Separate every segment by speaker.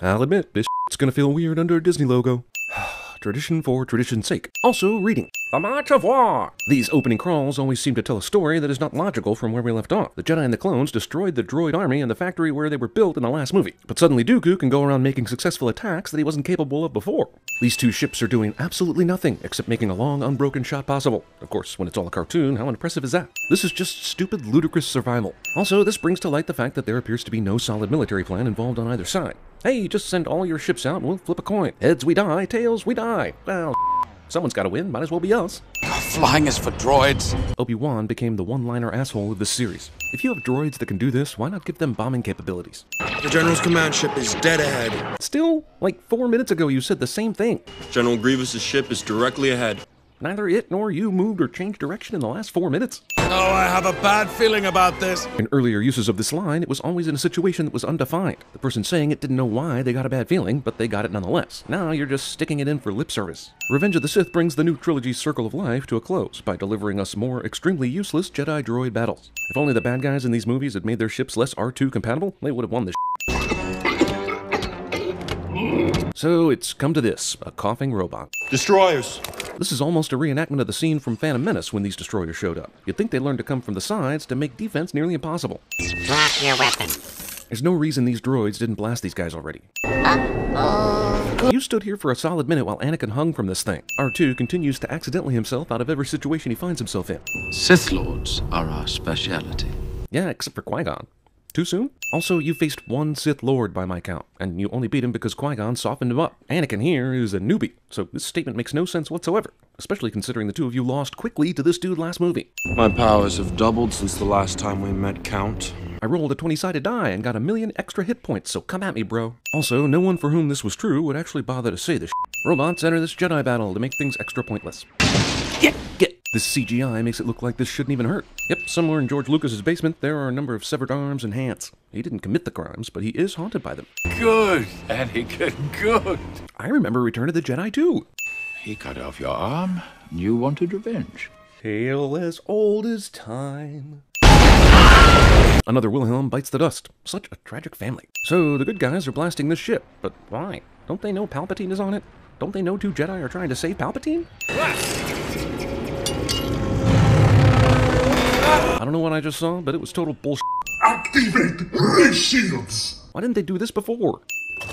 Speaker 1: I'll admit, this it's gonna feel weird under a Disney logo. Tradition for tradition's sake. Also, reading. The March of War! These opening crawls always seem to tell a story that is not logical from where we left off. The Jedi and the clones destroyed the droid army and the factory where they were built in the last movie. But suddenly Dooku can go around making successful attacks that he wasn't capable of before. These two ships are doing absolutely nothing except making a long, unbroken shot possible. Of course, when it's all a cartoon, how impressive is that? This is just stupid, ludicrous survival. Also, this brings to light the fact that there appears to be no solid military plan involved on either side. Hey, just send all your ships out and we'll flip a coin. Heads we die, tails we die. Well, someone's gotta win, might as well be us.
Speaker 2: Flying is for droids.
Speaker 1: Obi-Wan became the one-liner asshole of this series. If you have droids that can do this, why not give them bombing capabilities?
Speaker 3: The General's command ship is dead ahead.
Speaker 1: Still, like 4 minutes ago you said the same thing.
Speaker 3: General Grievous's ship is directly ahead.
Speaker 1: Neither it nor you moved or changed direction in the last 4 minutes.
Speaker 2: Oh, I have a bad feeling about this.
Speaker 1: In earlier uses of this line, it was always in a situation that was undefined. The person saying it didn't know why they got a bad feeling, but they got it nonetheless. Now you're just sticking it in for lip service. Revenge of the Sith brings the new trilogy's circle of life to a close by delivering us more extremely useless Jedi droid battles. If only the bad guys in these movies had made their ships less R2 compatible, they would have won this. So it's come to this, a coughing robot.
Speaker 3: Destroyers!
Speaker 1: This is almost a reenactment of the scene from Phantom Menace when these destroyers showed up. You'd think they learned to come from the sides to make defense nearly impossible.
Speaker 4: Drop your weapon.
Speaker 1: There's no reason these droids didn't blast these guys already. You stood here for a solid minute while Anakin hung from this thing. R2 continues to accidentally himself out of every situation he finds himself in.
Speaker 2: Sith Lords are our speciality.
Speaker 1: Yeah, except for Qui-Gon. Too soon? Also, you faced one Sith Lord by my count, and you only beat him because Qui-Gon softened him up. Anakin here is a newbie, so this statement makes no sense whatsoever, especially considering the two of you lost quickly to this dude last movie.
Speaker 3: My powers have doubled since the last time we met, Count.
Speaker 1: I rolled a 20-sided die and got 1,000,000 extra hit points, so come at me, bro. Also, no one for whom this was true would actually bother to say this shit. Robots enter this Jedi battle to make things extra pointless. Get! This CGI makes it look like this shouldn't even hurt. Yep, somewhere in George Lucas's basement, there are a number of severed arms and hands. He didn't commit the crimes, but he is haunted by them.
Speaker 2: Good, Anakin, good.
Speaker 1: I remember Return of the Jedi too.
Speaker 2: He cut off your arm, and you wanted revenge.
Speaker 1: Tale as old as time. Another Wilhelm bites the dust. Such a tragic family. So the good guys are blasting this ship, but why? Don't they know Palpatine is on it? Don't they know two Jedi are trying to save Palpatine? I don't know what I just saw, but it was total bullshit.
Speaker 5: Activate ray shields!
Speaker 1: Why didn't they do this before?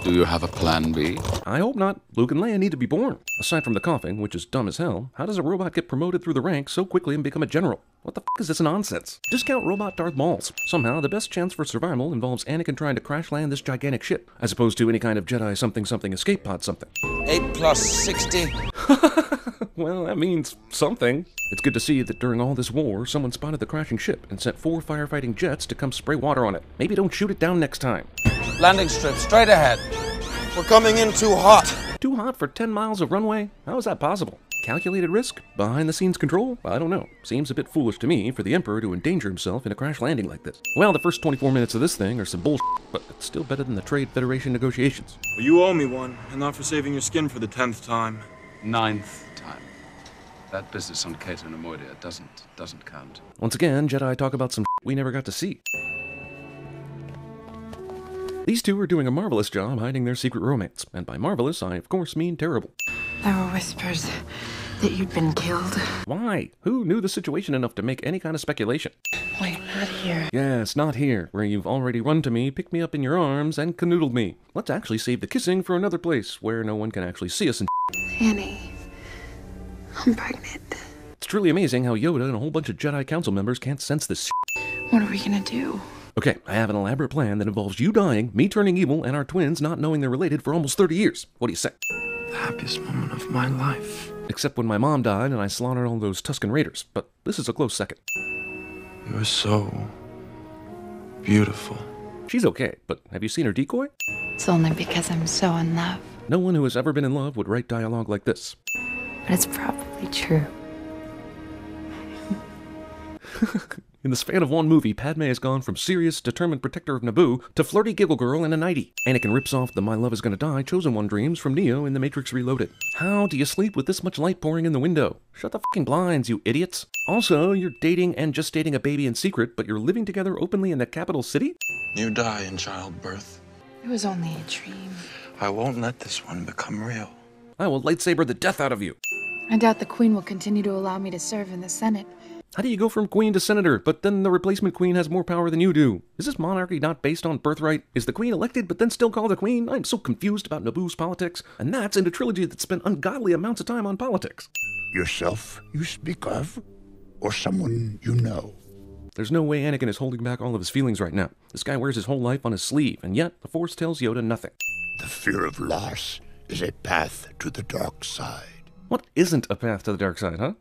Speaker 2: Do you have a plan B?
Speaker 1: I hope not. Luke and Leia need to be born. Aside from the coughing, which is dumb as hell, how does a robot get promoted through the ranks so quickly and become a general? What the f is this nonsense? Discount robot Darth Mauls. Somehow, the best chance for survival involves Anakin trying to crash land this gigantic ship, as opposed to any kind of Jedi something escape pod something.
Speaker 2: 8 plus 60.
Speaker 1: Well, that means something. It's good to see that during all this war, someone spotted the crashing ship and sent 4 firefighting jets to come spray water on it. Maybe don't shoot it down next time.
Speaker 2: Landing strip, straight ahead.
Speaker 3: We're coming in too hot.
Speaker 1: Too hot for 10 miles of runway? How is that possible? Calculated risk? Behind-the-scenes control? I don't know. Seems a bit foolish to me for the Emperor to endanger himself in a crash landing like this. Well, the first 24 minutes of this thing are some bullshit, but it's still better than the Trade Federation negotiations.
Speaker 3: Well, you owe me one, and not for saving your skin for the 10th time.
Speaker 2: 9th time. That business on Cato and Amoidia doesn't count.
Speaker 1: Once again, Jedi talk about some we never got to see. These two are doing a marvelous job hiding their secret romance, and by marvelous, I of course mean terrible.
Speaker 6: There were whispers that you'd been killed.
Speaker 1: Why? Who knew the situation enough to make any kind of speculation?
Speaker 6: Wait, not here.
Speaker 1: Yes, not here, where you've already run to me, picked me up in your arms, and canoodled me. Let's actually save the kissing for another place, where no one can actually see us and
Speaker 6: Annie, I'm pregnant.
Speaker 1: It's truly amazing how Yoda and a whole bunch of Jedi Council members can't sense this.
Speaker 6: What are we gonna do?
Speaker 1: Okay, I have an elaborate plan that involves you dying, me turning evil, and our twins not knowing they're related for almost 30 years. What do you say?
Speaker 3: The happiest moment of my life.
Speaker 1: Except when my mom died and I slaughtered all those Tusken Raiders, but this is a close second.
Speaker 3: You are so beautiful.
Speaker 1: She's okay, but have you seen her decoy?
Speaker 6: It's only because I'm so in love.
Speaker 1: No one who has ever been in love would write dialogue like this.
Speaker 6: But it's probably true.
Speaker 1: In the span of one movie, Padme has gone from serious, determined protector of Naboo to flirty giggle girl in a nightie. Anakin rips off the "My love is gonna die" Chosen One dreams from Neo in The Matrix Reloaded. How do you sleep with this much light pouring in the window? Shut the fucking blinds, you idiots. Also, you're dating and gestating a baby in secret, but you're living together openly in the capital city?
Speaker 3: You die in childbirth.
Speaker 6: It was only a dream.
Speaker 3: I won't let this one become real.
Speaker 1: I will lightsaber the death out of you.
Speaker 6: I doubt the Queen will continue to allow me to serve in the Senate.
Speaker 1: How do you go from queen to senator, but then the replacement queen has more power than you do? Is this monarchy not based on birthright? Is the queen elected but then still called a queen? I'm so confused about Naboo's politics, and that's in a trilogy that spent ungodly amounts of time on politics.
Speaker 5: Yourself you speak of, or someone you know?
Speaker 1: There's no way Anakin is holding back all of his feelings right now. This guy wears his whole life on his sleeve, and yet the Force tells Yoda nothing.
Speaker 5: The fear of loss is a path to the dark side.
Speaker 1: What isn't a path to the dark side, huh?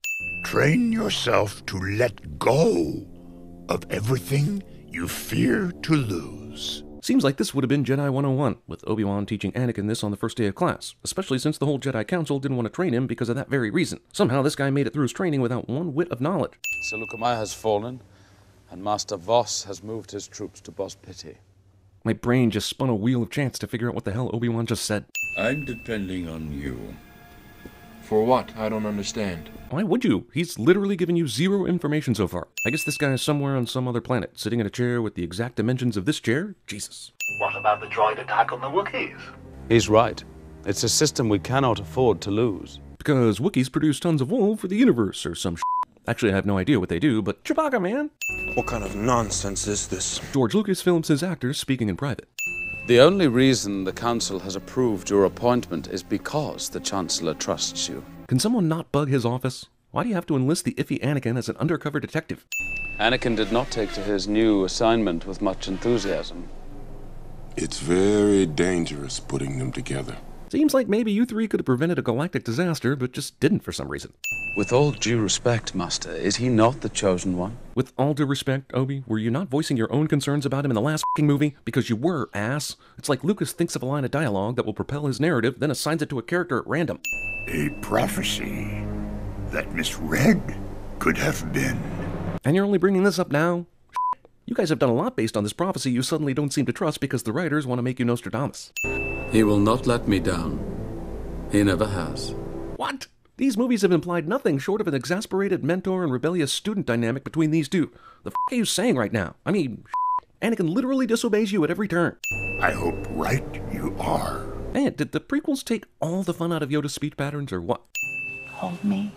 Speaker 5: Train yourself to let go of everything you fear to lose.
Speaker 1: Seems like this would have been Jedi 101, with Obi-Wan teaching Anakin this on the first day of class, especially since the whole Jedi Council didn't want to train him because of that very reason. Somehow this guy made it through his training without one whit of knowledge.
Speaker 2: Seleucus has fallen, and Master Voss has moved his troops to Bos Pitti.
Speaker 1: My brain just spun a wheel of chance to figure out what the hell Obi-Wan just said.
Speaker 4: I'm depending on you.
Speaker 3: For what? I don't understand.
Speaker 1: Why would you? He's literally given you zero information so far. I guess this guy is somewhere on some other planet, sitting in a chair with the exact dimensions of this chair? Jesus.
Speaker 7: What about the droid attack on the Wookiees?
Speaker 2: He's right. It's a system we cannot afford to lose.
Speaker 1: Because Wookiees produce tons of wool for the universe or some shit. Actually, I have no idea what they do, but Chewbacca, man!
Speaker 3: What kind of nonsense is this?
Speaker 1: George Lucas films his actors speaking in private.
Speaker 2: The only reason the Council has approved your appointment is because the Chancellor trusts you.
Speaker 1: Can someone not bug his office? Why do you have to enlist the iffy Anakin as an undercover detective?
Speaker 2: Anakin did not take to his new assignment with much enthusiasm.
Speaker 8: It's very dangerous putting them together.
Speaker 1: Seems like maybe you three could have prevented a galactic disaster, but just didn't for some reason.
Speaker 2: With all due respect, Master, is he not the chosen one?
Speaker 1: With all due respect, Obi, were you not voicing your own concerns about him in the last f***ing movie? Because you were, ass. It's like Lucas thinks of a line of dialogue that will propel his narrative, then assigns it to a character at random.
Speaker 5: A prophecy that misread could have been.
Speaker 1: And you're only bringing this up now? You guys have done a lot based on this prophecy you suddenly don't seem to trust because the writers want to make you Nostradamus.
Speaker 2: He will not let me down. He never has.
Speaker 1: What? These movies have implied nothing short of an exasperated mentor and rebellious student dynamic between these two. The f*** are you saying right now? I mean, Anakin literally disobeys you at every turn.
Speaker 5: I hope right you are.
Speaker 1: Man, did the prequels take all the fun out of Yoda's speech patterns or what?
Speaker 6: Hold me.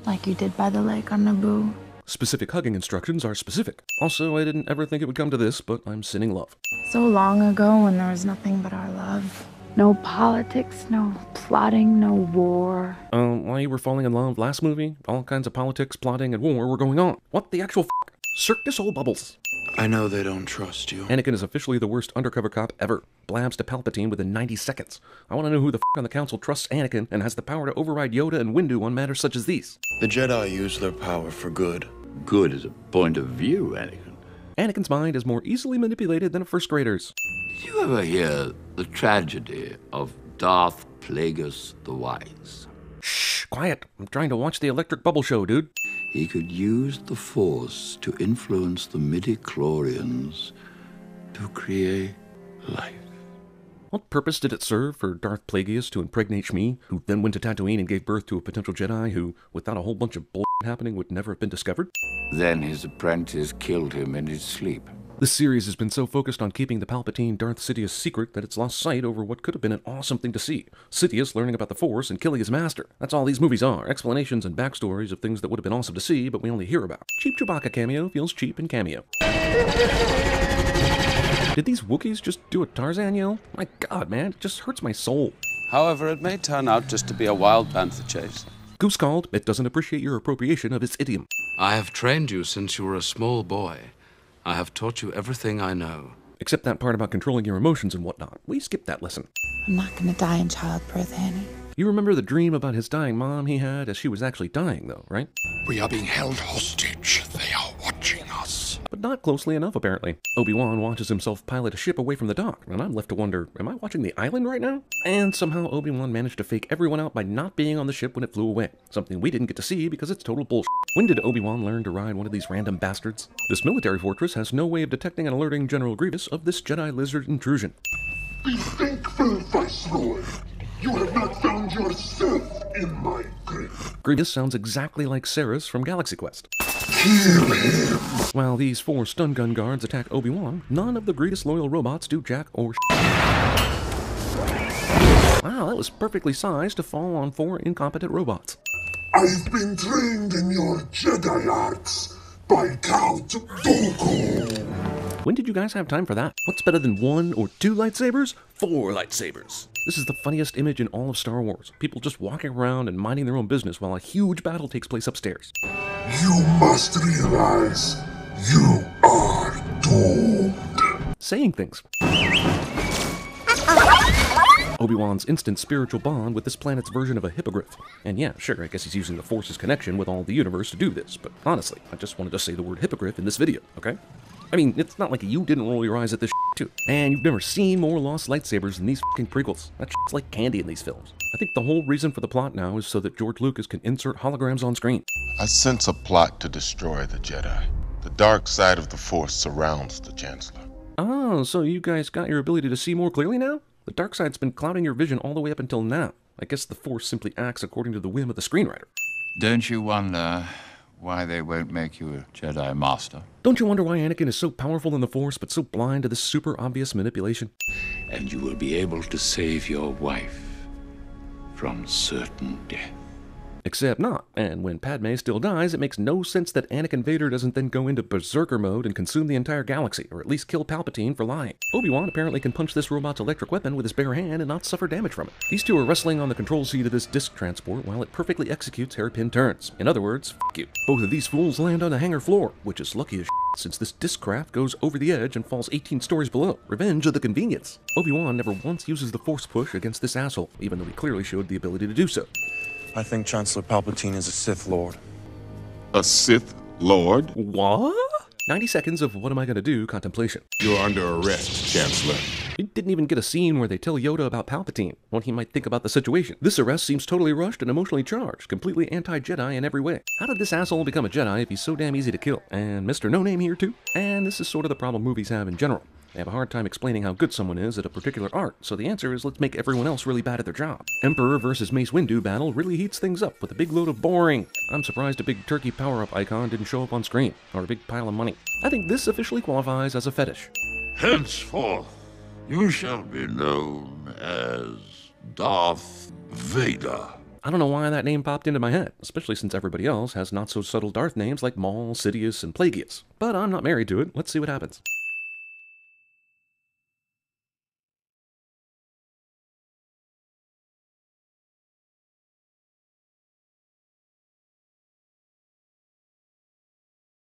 Speaker 6: Like you did by the lake on Naboo.
Speaker 1: Specific hugging instructions are specific. Also, I didn't ever think it would come to this, but I'm sinning love.
Speaker 6: So long ago when there was nothing but our love. No politics, no plotting, no war.
Speaker 1: While you were falling in love last movie, all kinds of politics, plotting, and war were going on. What the actual f***? Cirque du Soleil bubbles.
Speaker 3: I know they don't trust you.
Speaker 1: Anakin is officially the worst undercover cop ever. Blabs to Palpatine within 90 seconds. I want to know who the f*** on the council trusts Anakin and has the power to override Yoda and Windu on matters such as these.
Speaker 3: The Jedi use their power for good.
Speaker 7: Good is a point of view, Anakin.
Speaker 1: Anakin's mind is more easily manipulated than a first grader's.
Speaker 7: Did you ever hear the tragedy of Darth Plagueis the Wise?
Speaker 1: Shh, quiet. I'm trying to watch the Electric Bubble Show, dude.
Speaker 7: He could use the Force to influence the midi-chlorians to create life.
Speaker 1: What purpose did it serve for Darth Plagueis to impregnate Shmi, who then went to Tatooine and gave birth to a potential Jedi who, without a whole bunch of bull happening, would never have been discovered?
Speaker 7: Then his apprentice killed him in his sleep.
Speaker 1: This series has been so focused on keeping the Palpatine Darth Sidious secret that it's lost sight over what could have been an awesome thing to see. Sidious learning about the Force and killing his master. That's all these movies are, explanations and backstories of things that would have been awesome to see, but we only hear about. Cheap Chewbacca cameo feels cheap in cameo. Did these Wookiees just do a Tarzan yell? My god, man, it just hurts my soul.
Speaker 2: However, it may turn out just to be a wild panther chase.
Speaker 1: Goose called, it doesn't appreciate your appropriation of its idiom.
Speaker 2: I have trained you since you were a small boy. I have taught you everything I know.
Speaker 1: Except that part about controlling your emotions and whatnot. We skipped that lesson.
Speaker 6: I'm not gonna die in childbirth, Annie.
Speaker 1: You remember the dream about his dying mom he had as she was actually dying, though, right?
Speaker 5: We are being held hostage. They are watching us.
Speaker 1: But not closely enough, apparently. Obi-Wan watches himself pilot a ship away from the dock, and I'm left to wonder, am I watching the island right now? And somehow Obi-Wan managed to fake everyone out by not being on the ship when it flew away. Something we didn't get to see because it's total bullshit. When did Obi-Wan learn to ride one of these random bastards? This military fortress has no way of detecting and alerting General Grievous of this Jedi lizard intrusion.
Speaker 5: Be thankful, Viceroy. You have not found your Sith in my grave.
Speaker 1: Grievous sounds exactly like Saris from Galaxy Quest.
Speaker 5: Kill him.
Speaker 1: While these 4 stun gun guards attack Obi-Wan, none of the Grievous loyal robots do jack or Wow, that was perfectly sized to fall on 4 incompetent robots.
Speaker 5: I've been trained in your Jedi arts by Count Dooku.
Speaker 1: When did you guys have time for that? What's better than 1 or 2 lightsabers? 4 lightsabers. This is the funniest image in all of Star Wars. People just walking around and minding their own business while a huge battle takes place upstairs.
Speaker 5: You must realize you are doomed.
Speaker 1: Saying things. Obi-Wan's instant spiritual bond with this planet's version of a hippogriff. And yeah, sure, I guess he's using the Force's connection with all the universe to do this, but honestly, I just wanted to say the word hippogriff in this video, okay? I mean, it's not like you didn't roll your eyes at this too. And you've never seen more lost lightsabers than these fucking prequels. That shit's like candy in these films. I think the whole reason for the plot now is so that George Lucas can insert holograms on screen.
Speaker 8: I sense a plot to destroy the Jedi. The dark side of the Force surrounds the Chancellor.
Speaker 1: Oh, so you guys got your ability to see more clearly now? The dark side's been clouding your vision all the way up until now. I guess the Force simply acts according to the whim of the screenwriter.
Speaker 4: Don't you wonder why they won't make you a Jedi Master?
Speaker 1: Don't you wonder why Anakin is so powerful in the Force but so blind to this super obvious manipulation?
Speaker 7: And you will be able to save your wife from certain death.
Speaker 1: Except not, and when Padme still dies, it makes no sense that Anakin Vader doesn't then go into berserker mode and consume the entire galaxy, or at least kill Palpatine for lying. Obi-Wan apparently can punch this robot's electric weapon with his bare hand and not suffer damage from it. These two are wrestling on the control seat of this disc transport while it perfectly executes hairpin turns. In other words, f*** you. Both of these fools land on the hangar floor, which is lucky as shit, since this disc craft goes over the edge and falls 18 stories below. Revenge of the convenience. Obi-Wan never once uses the Force push against this asshole, even though he clearly showed the ability to do so.
Speaker 3: I think Chancellor Palpatine is a Sith Lord.
Speaker 8: A Sith Lord?
Speaker 1: What? 90 seconds of what am I gonna do contemplation.
Speaker 8: You're under arrest, Chancellor.
Speaker 1: We didn't even get a scene where they tell Yoda about Palpatine, what he might think about the situation. This arrest seems totally rushed and emotionally charged, completely anti-Jedi in every way. How did this asshole become a Jedi if he's so damn easy to kill? And Mr. No Name here too? And this is sort of the problem movies have in general. They have a hard time explaining how good someone is at a particular art, so the answer is let's make everyone else really bad at their job. Emperor versus Mace Windu battle really heats things up with a big load of boring. I'm surprised a big turkey power-up icon didn't show up on screen, or a big pile of money. I think this officially qualifies as a fetish.
Speaker 7: Henceforth, you shall be known as Darth Vader.
Speaker 1: I don't know why that name popped into my head, especially since everybody else has not-so-subtle Darth names like Maul, Sidious, and Plagueis. But I'm not married to it. Let's see what happens.